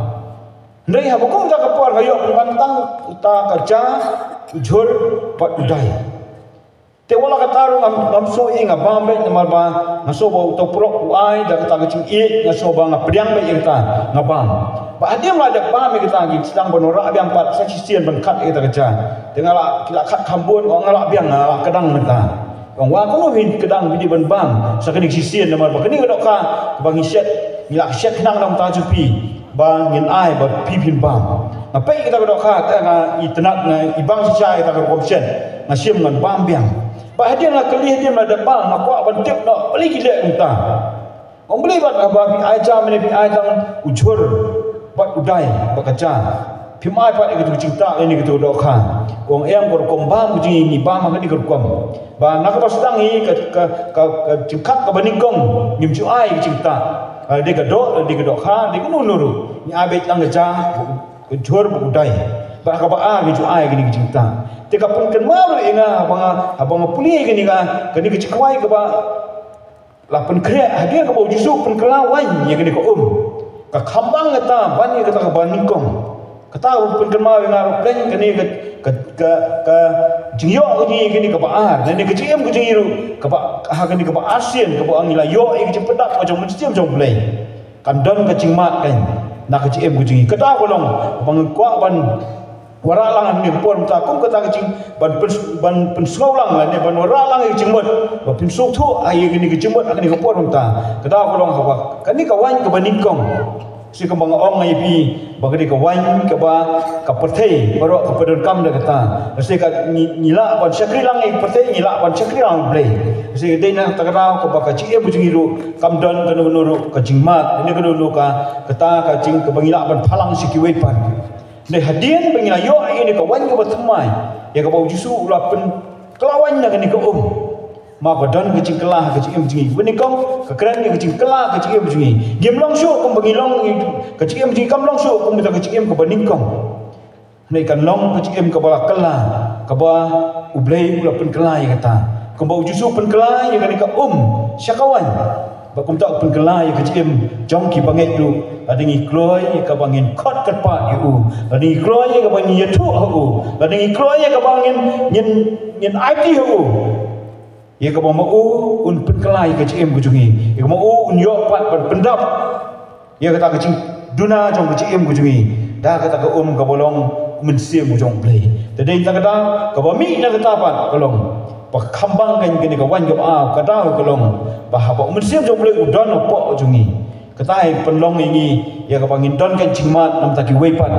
Speaker 1: ndai ha bukum ta ke por hayok bantang uta kaja jor pat udai te wala kataru ngam so inga bambe namal ba ngaso ba to pro uai da kata kecing i ngaso ba ngapriang be kita ngabam ba adim la da bam kita gi sedang bonora abiang pat sa sisian bangkat kita keja tengala kila khat kambun ko ngala biang ngala kedang menta wong wa ko hin kedang bidi ban bam sa kening sisian namal ba kening dok ka bangi syet ngila syet nang nam ta jupi ba ngin ai ba pipin bam ngapai kita dok ka ta i tenat na ibang sisai ta ko option ngasim ngan bam biang ba hadian lah kelih dia ada bang aku ban tip nak beli gila entah orang beli bat abi aja mene bi aja ujur bat udai bakaja pimai pat itu cinta ini gitu dokha wong yang berkom bam ji ni bam ma di berkom ba nak pas sedang ni ke cingkat ke baningkong ngim cu ai cinta dia kedok ha dia nuru ni abet lang geja ujur udai ba ka ba a cu ai gini cinta teka pun kan malu inga abang puli gini ka kini kecikwai ke ba lapan kre hadir ke bau jusuk pun kelawai ya gini ko ka khambang ngata bani kata ka baningkong kata pun kenal dengan pleng kini ke jingyo kini ke baar dan ni keciem ke jingiru ke ha kini ke ASEAN ke angila yo ke cepedak macam mesti macam pleng kan don ke cingmat kan nak keciem ke jingi kata kolong bangkuak ban waralang ni pun tak kum kata kecing ban pensaulang lah ni ban waralang ke cingmut ban pensau tu ai kini ke cingmut kini ke pun tak kata kolong apa kini kawan ke baningkong si kembang ong ai pi bagadi ka wan ka ba ka perthei baro ka pedon kam da kata si ka nila ban syakri lang ai perthei nila ban syakri lang blei si deina tagrau ka ba ka chi e bujingiru kam don ka nuru ka jingmat ni ka nuru ka kata ka jing ka bangila ban phalang si ki wei pan ne hadian bangila yo ini ka wan ka ba thamai ya ka ba jisu ula pen kelawan na ni ka ma badan kecing kelah kecing begini benikong kekeren kecing kelah kecing begini game longsho kum bangilong kecing begini kam longsho kum kita kecing ke beningkong nei kan long kecing ke bala kelah ke ba ublei ula pen kelah ya kata kum bau jusu pen kelah ya kan ka syakawan ba kum tak pen kelah ya kecing jong ki bangai tu adingi kloi ka bangin kot kat pa yu adingi kloi ka bangin yetu hu adingi kloi ka bangin nyen IT hu ia ka mau un penkelai ke cim kujungi ia ka mau un yo pat pendap ia kata ke duna jong ke cim kujungi dah kata ke ka bolong mensim jong play tadi tak kata ka bami na kata pat kolong pak kambang kan kini ka wan ka kata kolong bah ba mensim jong play udon po jungi kata ai penlong ini ia ka pangin don kan cingmat nam taki wepan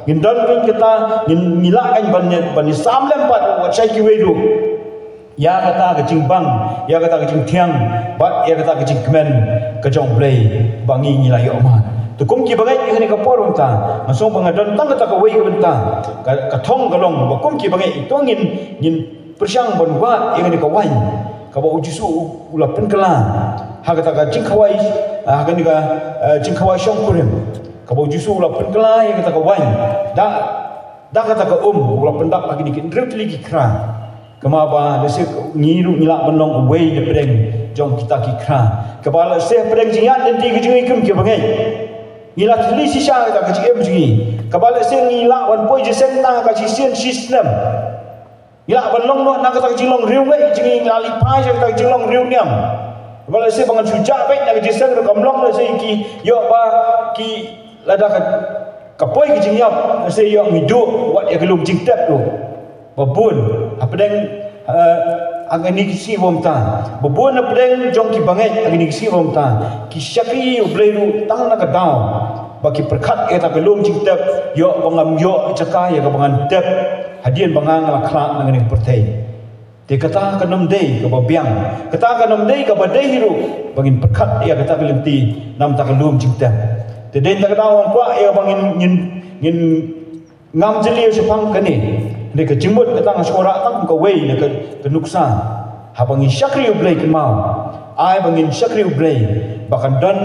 Speaker 1: ngindon kan kita ngila kan ban samlem pat wat sai ki wedu ya kata kecing bang, ya kata kecing tiang, bat ya kata kecing kemen, kejong play, bangi nilai oman. Tu kum ki bangai ini kapor unta, masuk pengadon tang kata kawai unta, katong galong, bakum ki bangai itu ngin persiang bon buat ini kawai, kau uji su ulah penkelan, ha kata kecing kawai, ha kani ka cing kawai siang kurim, kau uji su ulah penkelan, ya kata kawai, dah kata ka ulah pendak lagi dikit, drip lagi kerang. Kemaba desi ngiru nilak benong away de pedeng jong kita kikra kepala se pedeng jingat nanti kejungi kum ke bangai nilak tuli sisa kita kejim jingi kepala se nilak wan poi je senta ka sisen sistem nilak benong no nak kata jinglong riu ngai jingi ngali pai je kata jinglong riu niam kepala se bangan suja baik nak jisen ro kamlong le se ki yo ba ki lada ka poi ke jingyap se yo ngidu wat ya kelum jingtap tu babun apa deng agani kisi bomta babun apa deng jong ki bangai agani kisi bomta ki syakri ubleru tang nak daw bagi perkat eta belum cintap yo bangam yo caka ya ka bangan tep hadian bangang la khlak nang pertai te kata kanam dei ka babiang kata kanam dei ka badai hiru bangin perkat ya kata kelenti nam tak belum cintap te den tak daw kwa ya bangin ngin ngam jeli sepang kani mereka jemput datang sekolah tang ke wei ke nuksa habang syakri ublay kemau ai bangin syakri ublay bahkan don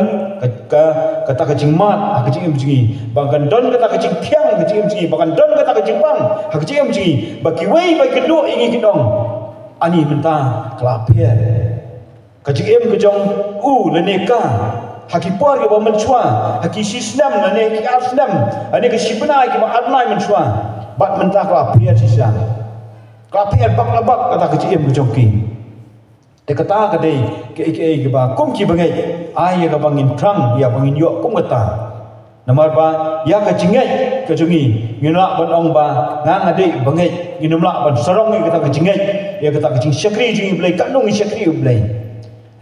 Speaker 1: kata kecing mat kecing emji bahkan don kata kecing tiang kecing emji bahkan don kata kecing bang kecing emji bagi wei bagi kedua ini kidong ani mentah kelapian kecing em kejong leneka haki puar ke menchua haki sistem lene ki asnam ane ke sipna ki adnai menchua bat mentah kelapian sisa kelapian bak labak kata kecil berjoki dia kata kadai ke ba kum ki bangai ai ya bangin trang ya bangin yo kum kata nomor ba ya ka jingai ke jungi ngina ban ong ba ngang ade bangai nginumla ban sarong kata kejingai ya kata kecing syakri jungi blai kanung syakri blai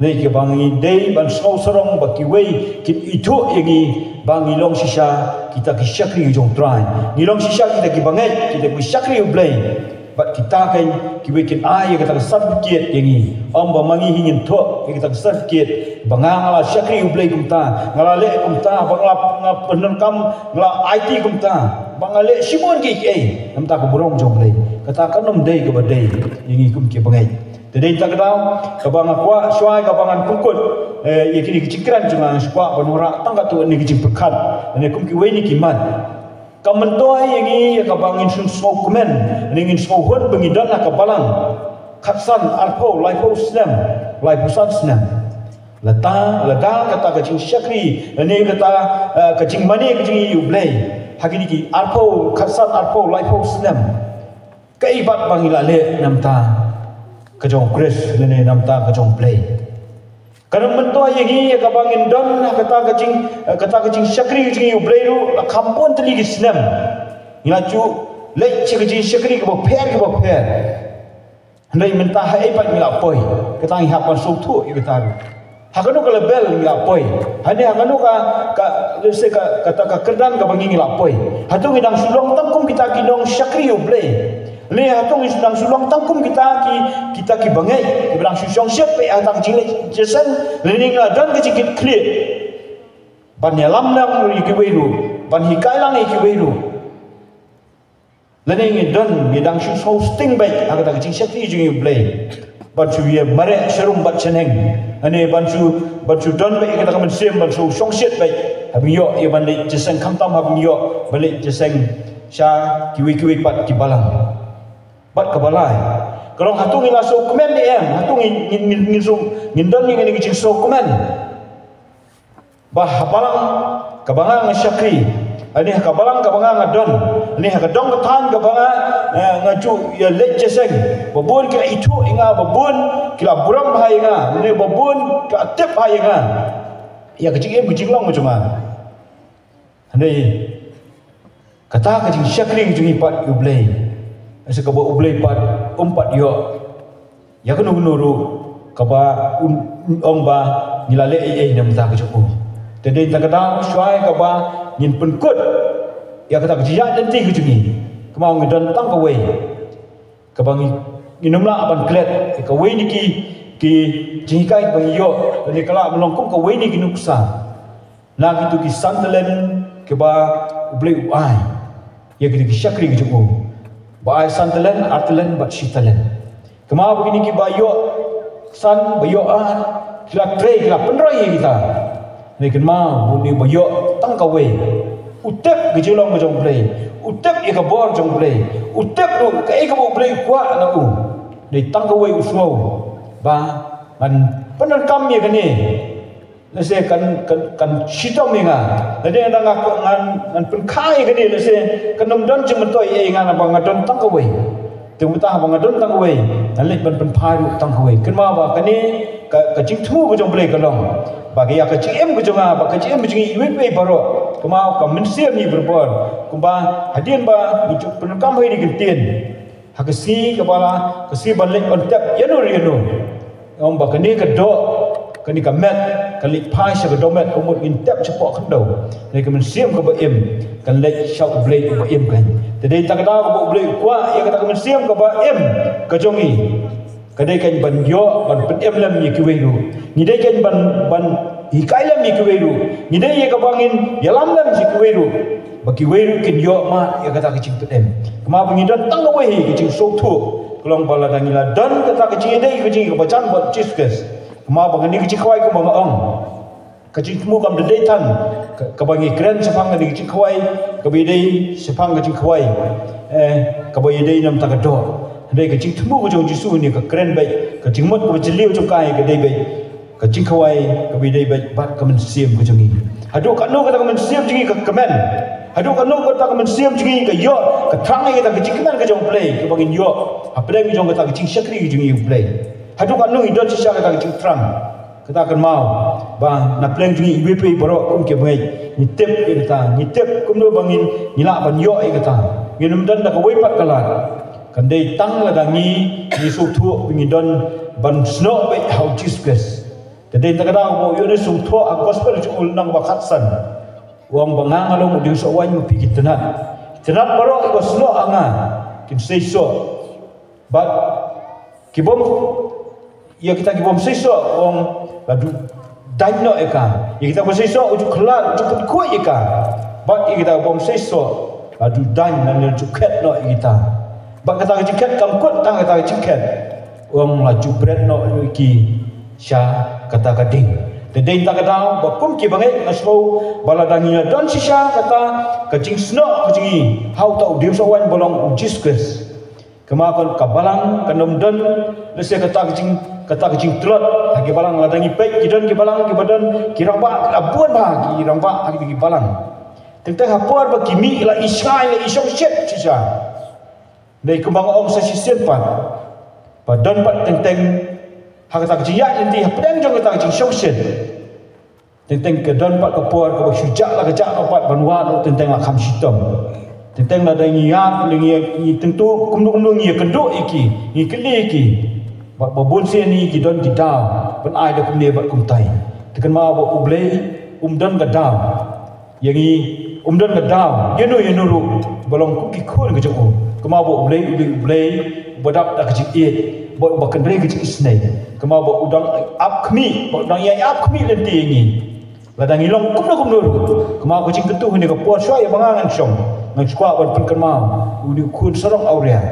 Speaker 1: nei ke bangi dei ban sarong baki wei kit itu yangi bangi long sisa kita ki syakri jong try nilong sisa kita ki bangai kita ki syakri ublay bat kita kan ki wekin ai kata certificate yangi om ba mangi hingin tho kita certificate bangala syakri ublay kumta ngalale kumta banglap ngapenen kam ngala IT kumta bangale simon ki nam ta ko borong jong lay kata kanom dei ke badai yangi kum ki bangai tadi tak tahu kabang aku suai kabangan pungkut ya kini kecikran cuma suka penora tangga tu ni kecik pekat ni kum kiwe ni kiman kamentoi yang ya kabangin sun komen ingin sohon pengidan nak kabalang katsan arpo laipo slam laipo slam lada kata kecing syakri ni kata kecing mani kecing yublay hagi ki arpo khasat arpo laipo snam kai bat bangila le namta kajong kris lene namta kajong play kadang mentua yegi ka bangin don kata kajing syakri kajing play ru kampun teli ki snam ila chu le chi kajing syakri ka per Handai minta hai pat mila poi kata ngi hapan sutu i kata hakanu ka lebel mila poi hane hakanu ka lese ka kata ka kerdan ka bangi mila poi hatu ngidang sulong tangkum kita kidong syakri ublei le hatu ngidang sulong tangkum kita ki bangai ibang susong siap pe atang jile jesen lening dan kecikit clear ban yalam nang ki welu ban hikai lang ki welu Lening don bidang susau sting baik agak tak cincati jungi play. Bantu ye mare serum bat seneng. Ane bantu don baik kita kamen sim bantu songset baik. Habis yo ye balik jeseng kamtam habis yo balik jeseng sya kiwi pat kibalang. Bat kebalai. Kalau hatu ngila so komen ni hatu ngin don ni ngin so komen. Bah hapalang kabangang syakri. Ani kabalang kabangang adon ni hakadong katan kabangang ngaju ya leceseng babun kira itu inga babun kira buram bahaya inga ni babun kira tip bahaya inga ya kecik long macam mana ani kata kecik syakring jungi pat ublay asa kaba ublay pat umpat yo ya kenu ru kaba ong ba ngilale nam ta kecik jadi tak kata syai kaba yin penkut ya kata kejia dan ti kejungi kemau ngedan tang kawai kebangi inumla aban klet kawai ni ki jingkai bang yo dan kala melongkung kawai ni kinuksa na gitu ki santelen ke ba ublei uai ya gitu ki syakri kejungu ba ai santelen artelen bat shitalen kemau begini ki ba yo san ba yo an kila tre kila penrai kita ni kemau buni ba yo tang kawai utep gejolong jong play utep ia ka bor jong play utep ru ka ia ka bo play kwa na u ni tang kawai usmo ba man panan kam ye kani lese kan sitom ni nga lade na ngan pen khai kani lese kanom don jeng mentoi e nga na bang don tang kawai teng ta bang don tang kawai nalik ban pen phai ru tang kawai kenma ba kani ka jing thu ko jong play kalong bagi ya kecik em kejunga bagi kecik em kejungi iwet pe baro kemau ka mensiam ni berbon kumba hadian ba dijuk penukam hai digentien hakasi kepala kasi balik kontep yanu om ba kani kedo kani kamet kali pai sa kedomet umut intep cepok kendo ni ka mensiam ka ba em kan lek shau blade ba em kan tadi tak ada ka ba blade kwa ya kata ka mensiam ka ba em kejongi kadai kan ban yo ban pen em lam ni kiwelu ni dai kan ban hikai lam ni kiwelu ni dai ye ka bangin yalam lam si kiwelu bagi welu kin yo ma ya kata kecing pen em kema pengidan tang we kecing so tu kelong bala dangila dan kata kecing dai kecing ka bacan buat ciskes kema bangani kecing khawai ko ong kecing temu kam dai tan ka bangi kren sepang ni kecing khawai ka bidai sepang kecing khawai ka boy dai nam takado dai kecing temu ko jong jisu ni ka keren bai kecing mot ko jeliu jong kai ka dai bai kecing khawai ka bidai bai bat ka men siam ko jongi adu ka no ka men siam jongi ka kemen adu ka no ka men siam jongi ka yo ka thang ai ka kecing kemen ka jong play ka bangin yo apre mi jong ka kecing syakri jongi play adu ka no idon sisa ka kecing trang kita akan mau ba na play jongi ibp baro kum ke bai ni tep kita ni tep kum no bangin nila ban yo ai kata nginum dan da ka wei pat kalat kan dai tang la dangi ni su thu bingi don ban sno be how Jesus tadi tak ada ko yo ni su thu a gospel ul nang ba khatsan wang bangang alo mo di so wan mo pikit tenat baro ko sno anga kin sei so but kibom ya kita kibom sei so wang ladu dai no eka ya kita ko sei so uju kelar uju pun ko eka but kita bom sei so ladu dai nan uju ket no kita bak kata jiket kam kot tang kata jiket wong laju bread no iki sya kata kading dedeng tak kata bakum ki bangai ngasau baladangi don sisa kata kacing sno kacing how tau dim sawan bolong Jesus kemakon kabalang kanom don lese kata kacing telot hagi balang ladangi pek kidon ki balang ki badan kirang ba abun ba kirang ba hagi balang tentang hapor bagi mi la isai la isong set sisa nei kembang om sa sisen pan padon pat tentang hak tak jiat nanti pedang jong tak jing song set tentang kedon pat kapor ka syujak la kejak pat banwa tentang la kham sitom tentang la danyat lengi tentu kumdung ni kenduk iki ni keli iki babon sen ni kidon kita pen ai da kumne bat kumtai tekan ma bo ublei umdan gadau yang ni umdan gadau yenu ru bolong ku kikon ke joko kema bo ublei bodap da kecik it bo bakandre kecik isnai kema bo udang ap khmi bo udang ya ap khmi lenti ni ladang ilong kumno kema ko cing ketu ni ko puat syai bangangan syong nang skwa ban pen kema udi kun sarong aurea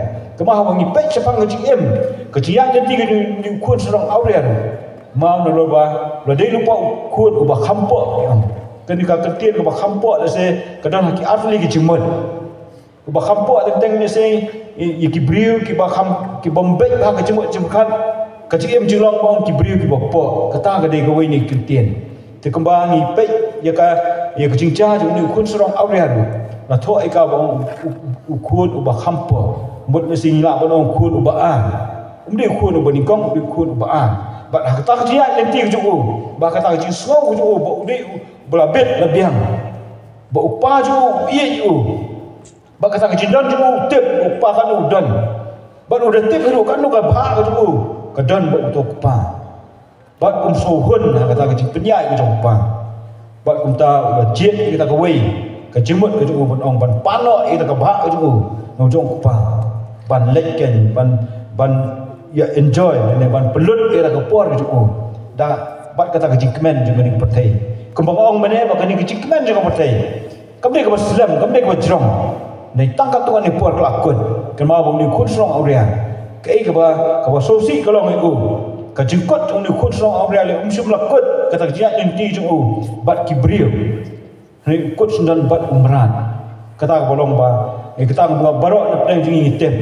Speaker 1: kema ha wangi pek sepang kecik em keciang lenti ni kun sarong aurea mau na loba lo dei lupa kun uba khampo kan ka ketien uba khampo la se kadang ki afli ki jimot uba khampo tentang ni se ki briu ki ba kham ki bombek ha ka jimot jimkan ka jiem jilong bang ki briu ki bopo kata ka dei ka wei ni ketien te kembang ni pe ya ka jingcha ju ni kun serong aurean la tho ai ka bang kun uba khampo mot ni sing la bang kun uba a umde kun uba ni kong umde kun uba a ba kata dia lenti ke juku ba kata ji slow ke juku ba ude belabet lebiang ba upa ju ie ju ba kata ji dan juku tip upa kan udan ba udah tip ke kan ka ba ke juku ka dan ba uto upa ba so hun kata ji penyai ke juku upa ba ta udah jet kita ka wei ka jimut ke juku ban ong ban pano kita ka ba ke juku no jong upa ban leken ban ya enjoy ne ban pelut era ke por ke juku da bat kata ke jikmen juga ni pertai kembang ong mene ba ni ke jikmen juga pertai kamde ke muslim kamde ke jrong nei tangkap tuan ni por kelakun kema bo ni kun song aurea ke ba sosi kalau ngu ka jingkot ni kun song aurea le umsum lakut kata jiat inti juku bat kibriu ni kut sundan bat umran kata bolong ba kita buat barok na plan jingi tem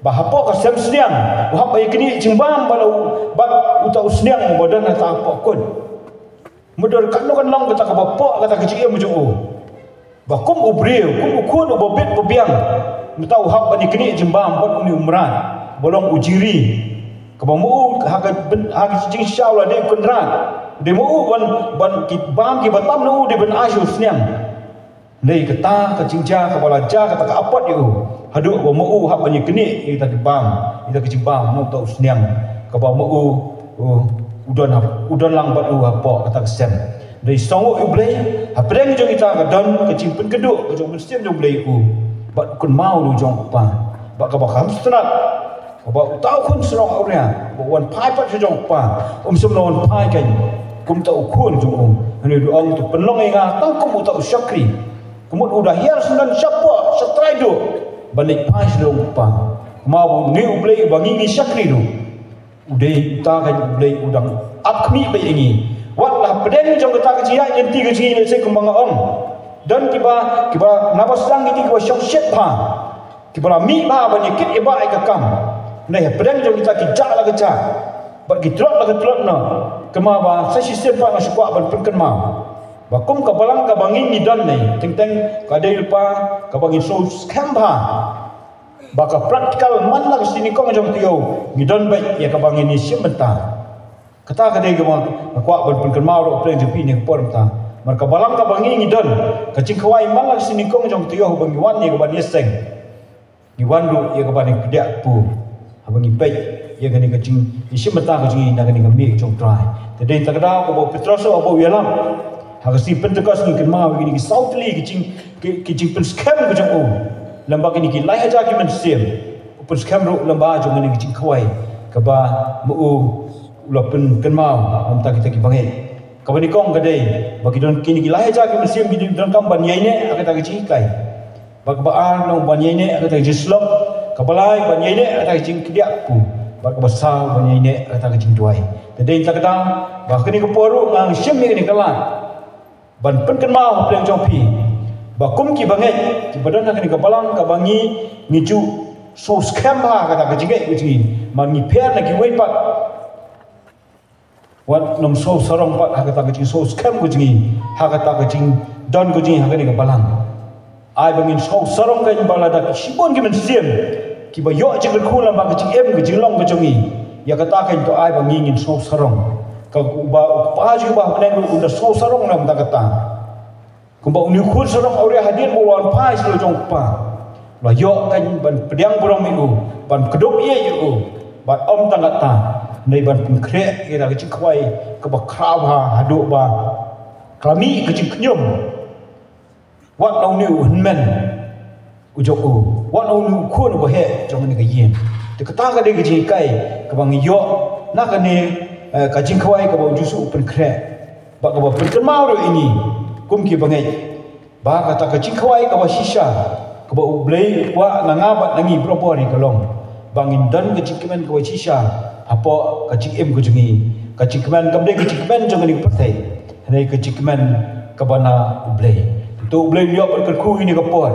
Speaker 1: bahapo ka sem sniang bahap ai kini jimbam balau bat utau sniang badan ta pokon mudor kan long kata ka bapo kata kecik mu ju bakum ubreu kum ukun ubobet bobiang mutau hak bani kini jimbam bat uni umran bolong ujiri ka bamu hak jing syawla de kunran de mu ban ki bam ki batam nu de ban asu sniang nei kata ka jingja ka balaja kata ka apat you hadu ba mau hak banyak kini kita dibam kita kecibam mau tau seniang ka ba mau udan lang bat apa kata kesem dari songo ublei apreng jong kita ka don kecimpen keduk jong mesti jong blei u bat kun mau lu jong pa ba ka ba kham strat ka ba tau kun serong aurea ba wan pai pat jong pa som non pai kan kum tau kun jong ani du ong tu penlong inga tang kum tau syakri kemud udah hiar sendan siapa setraido balik pas lo upah mau ni ublei bangi ni syakri lu udai ta kan ublei udang akmi bai ini watlah pedeng jong kata kecil yang tiga kecil ni saya kembang om dan tiba nafas sang itu kiba syok syet pa kiba mi ba banyak kit iba ai kakam nah pedeng jong kita kijak la kecak bagi trot la trot no kema ba saya sistem pa masukwa ban penken ma bakum ka balang ka bangin ni dan nei teng ka dei lupa ka bangin so scam ba baka praktikal man la sini ko ngajong tiyo ni dan bai ya ka bangin ni simenta kata ka dei ka kwa ban pen mau ro plan jepi ni por ta mar ka balang ka bangin ni dan ka cing kwai man la sini ko ngajong tiyo bangi wan ni ka ban yeseng ni wan ru ya ka ban ni dia pu abangi bai ya ka ni ka cing simenta ka cing na ka ni ka mi chong try te dei ta ka ko petroso abo yalam hagasi pentekas ni kenma begini ki sautli ki cing pen scam ke jong lamba kini ki lai aja ki men sim pen scam ro lamba jong ni ki cing khwai ka ba mu ula pen kenma am ta kita ki bangai ka bani kong ka dei bagi don kini ki lai aja ki men sim bi don kam ban yai ne aka ta ki cing kai bag ba an no ban yai ne aka ta ki slop ka balai ban yai ne aka ta ki cing kidia pu bag ba sa ban yai ne aka ta ki cing tuai te dei ta ka ba kini ko poru ang sim ni kala ban pen mau pleng jong pi ba kum ki bangai ki badan nak ni ka balang ka bangi ni ju so scam ha kata ka jingai ku ji ma ni per na ki wei pat wat nom so sarong pat ha kata ka ji so scam ku ji ha kata ka jing don ko jing hagani ka balang ai bangin so sarong ka balada ki sibon ki men siem ki ba yo jing ko lam ba ka jing em ka jing long ka jongi ya ka ta ka to ai bangin so sarong ka ba pa ji ba neng unda so sarong lam ta kata ko ba uni khul sarong ore hadir bo wan pa is lo jong pa la yo kan ban pediang burong mi ban kedop ye yu ban om ta kata nei ban pun kre ira ka jing kwai ka ba kraw ha hadu ba kami ka jing knyum wat nau niu men ujok wat nau niu khun ba he jong ni ka yin te ka ta ka de ka ji kai ka bang yo na ka ne ka jing khwai ka ba jusu pen kre ba ka ba pen kan mau ini kum ki bangai ba ka ta ka jing khwai ka ba shisha ka ba ublei wa na nga ba nangi propo ni ka long bangin dan ka jing kemen ka ba shisha apa ka jing em ka jungi ka jing kemen ka de ka jing kemen jong ni patai nei ka jing kemen ka ba na ublei tu ublei yo per ku ini ka por